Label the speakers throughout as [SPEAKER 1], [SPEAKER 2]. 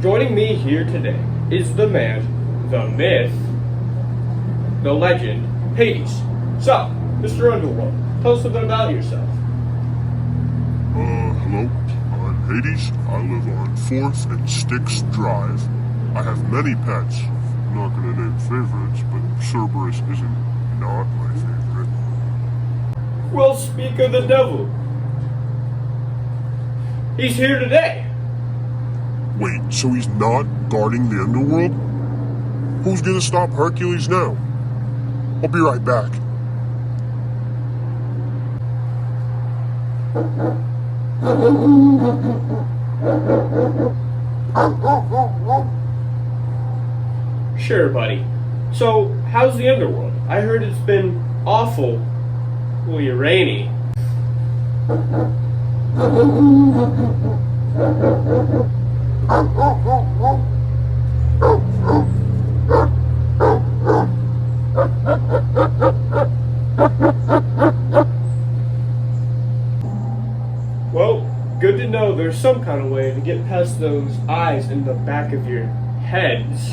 [SPEAKER 1] Joining me here today is the man, the myth, the legend, Hades. So, Mr. Underworld, tell us a bit about yourself.
[SPEAKER 2] Hello. I'm Hades. I live on 4th and Styx Drive. I have many pets. I'm not gonna name favorites, but Cerberus isn't not my favorite.
[SPEAKER 1] Well, speak of the devil. He's here today.
[SPEAKER 2] Wait, so he's not guarding the underworld? Who's gonna stop Hercules now? I'll be right back.
[SPEAKER 1] Sure, buddy. So, how's the underworld? I heard it's been awfully rainy. Well, good to know there's some kind of way to get past those eyes in the back of your heads.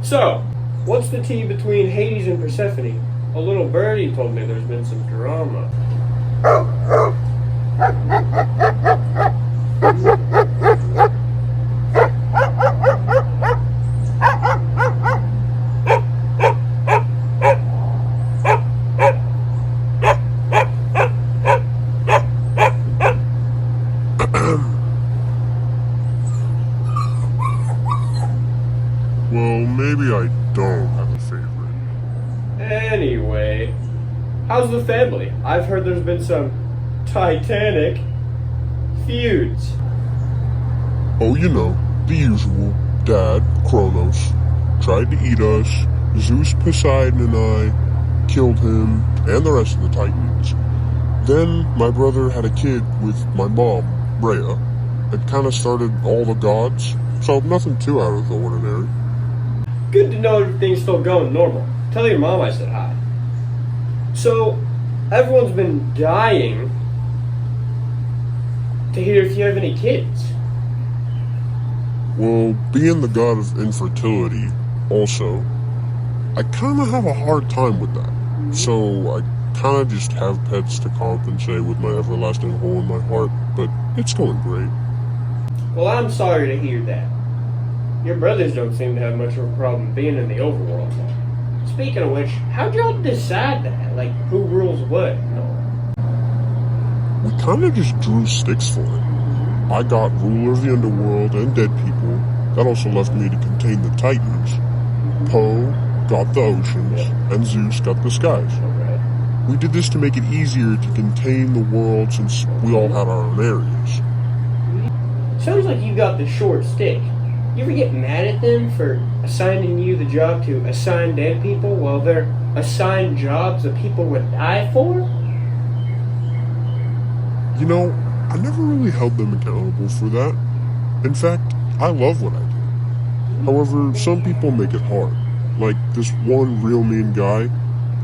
[SPEAKER 1] So, what's the tea between Hades and Persephone? A little birdie told me there's been some drama.
[SPEAKER 2] Well, maybe I don't have a favorite.
[SPEAKER 1] Anyway, how's the family? I've heard there's been some titanic feuds.
[SPEAKER 2] Oh, you know, the usual. Dad, Kronos, tried to eat us. Zeus, Poseidon, and I killed him and the rest of the Titans. Then my brother had a kid with my mom, Rhea. It kind of started all the gods, so nothing too out of the ordinary.
[SPEAKER 1] Good to know everything's still going normal. Tell your mom I said hi. So, everyone's been dying to hear if you have any kids.
[SPEAKER 2] Well, being the god of infertility, also, I kind of have a hard time with that. So I kind of just have pets to compensate with my everlasting hole in my heart, but it's going great.
[SPEAKER 1] Well, I'm sorry to hear that. Your brothers don't seem to have much of a problem being in the overworld. Speaking of which, how'd y'all decide that? Like, who rules what? No.
[SPEAKER 2] We kind of just drew sticks for it. I got ruler of the underworld and dead people. That also left me to contain the Titans. Poe got the oceans, and Zeus got the skies.
[SPEAKER 1] Okay.
[SPEAKER 2] We did this to make it easier to contain the world since we all had our own areas.
[SPEAKER 1] Sounds like you got the short stick. You ever get mad at them for assigning you the job to assign dead people while they're assigned jobs that people would die for?
[SPEAKER 2] You know, I never really held them accountable for that. In fact, I love what I do. However, some people make it hard. Like this one real mean guy,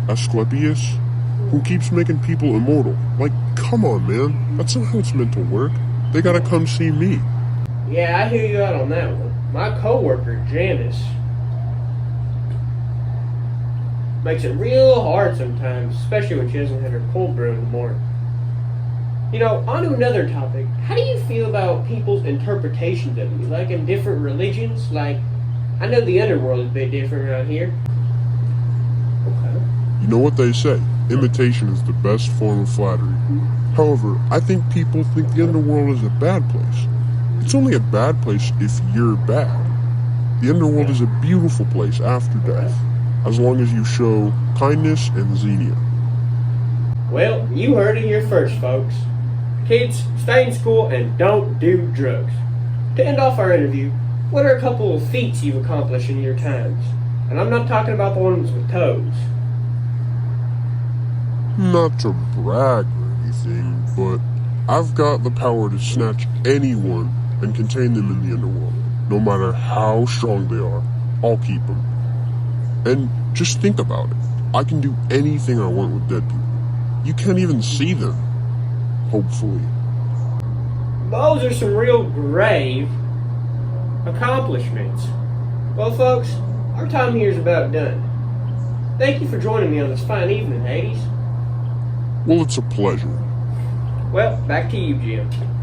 [SPEAKER 2] Asclepius, who keeps making people immortal. Like, come on, man. That's not how it's meant to work. They gotta come see me.
[SPEAKER 1] Yeah, I hear you out on that one. My coworker, Janice, makes it real hard sometimes, especially when she hasn't had her cold brew in the morning. You know, on to another topic. How do you feel about people's interpretations of you? Like in different religions? Like, I know the underworld is a bit different around here. Okay.
[SPEAKER 2] You know what they say, imitation is the best form of flattery. However, I think people think the underworld is a bad place. It's only a bad place if you're bad. The underworld is a beautiful place after death, as long as you show kindness and xenia.
[SPEAKER 1] Well, you heard it here first, folks. Kids, stay in school and don't do drugs. To end off our interview, what are a couple of feats you've accomplished in your times? And I'm not talking about the ones with toes.
[SPEAKER 2] Not to brag or anything, but I've got the power to snatch anyone and contain them in the underworld. No matter how strong they are, I'll keep them. And just think about it. I can do anything I want with dead people. You can't even see them. Hopefully.
[SPEAKER 1] those are some real grave accomplishments. Well, folks, our time here is about done. Thank you for joining me on this fine evening, Hades.
[SPEAKER 2] Well, it's a pleasure.
[SPEAKER 1] Well, back to you, Jim.